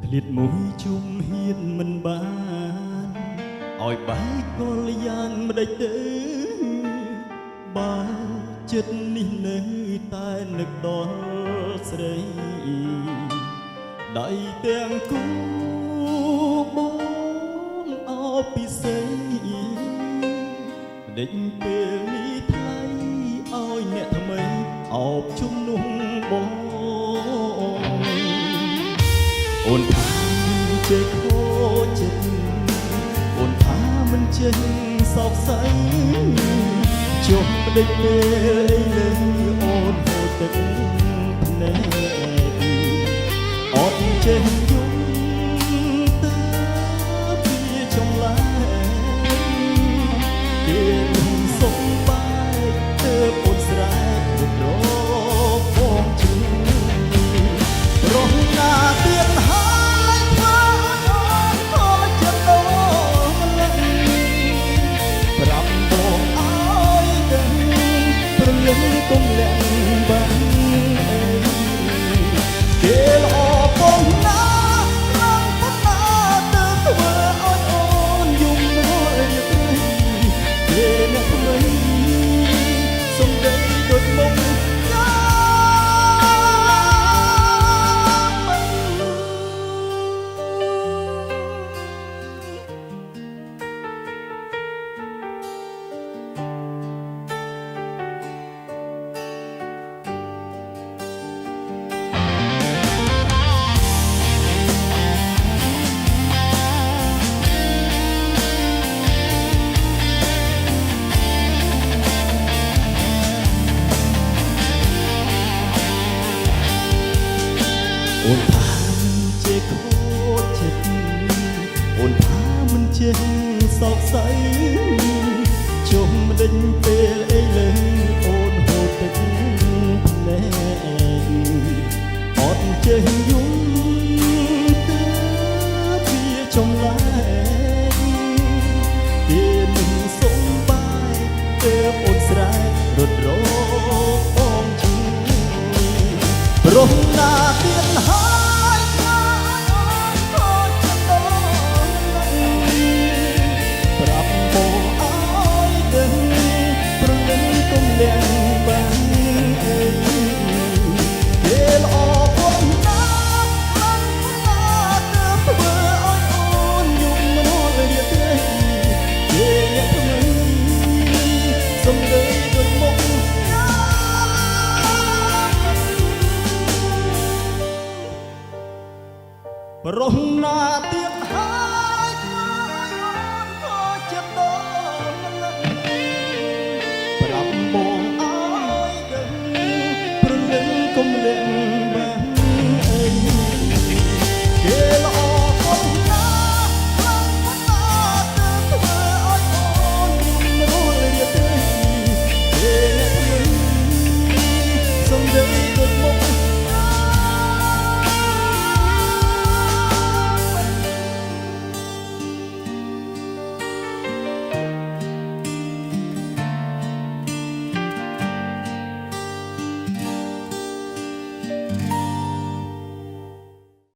ឃ្លាតមួយជុំហ៊ានមិនបានឲ្យបែកកលយ៉ាងម្ដេចទៅបើចិត្តនេះនៅតែនឹកដល់ស្រីដៃទាំងគូបងអោបពិសេសដេញពេលនេះថ្លៃឲ្យអ្នកថ្មីអោបជំនុំបងអូនថាចេះខូចចិត្តអូនថាមិនចេះសោកស្អីជុំដេកពេលលើអូនហូរទឹកភ្នែកអត់ចេះយំទៅពីចំឡាយគេមិនសុខបាយទៅអូនស្រែករត់រកបងជឿរស់ណាទៀតហើយធ្វើអូនខំចិត្តអូនម្លឹកប្រាប់បងឲ្យដឹងព្រលឹងកុំលាក់បាំងគេល្អបងណាឡើងប៉ុណ្ណាទៅធ្វើឲ្យអូនយំរួយទៅគេអ្នកថ្មីសំដីដូចមុខអូនថាចេះខូចចិត្តអូនថាមិនចេះសោកស្អីជុំដេញពេលអីលើអូនហូរទឹកភ្នែកអត់ចេះយំទៅពីចំឡាយគេមិនសុំបាយទៅអូនស្រែករត់រកបងជឿព្រោះណាទៀតហើយអូនខូចចិត្តអូនប្រាប់បងឲ្យដឹងព្រលឹងកុំលាក់បាំងគេល្អបងណាឡើងណាទៅធ្វើឲ្យអូនយំរលរៀបទេគេអ្នកថ្មីសំដីដូចមុខរស់ណាទៀត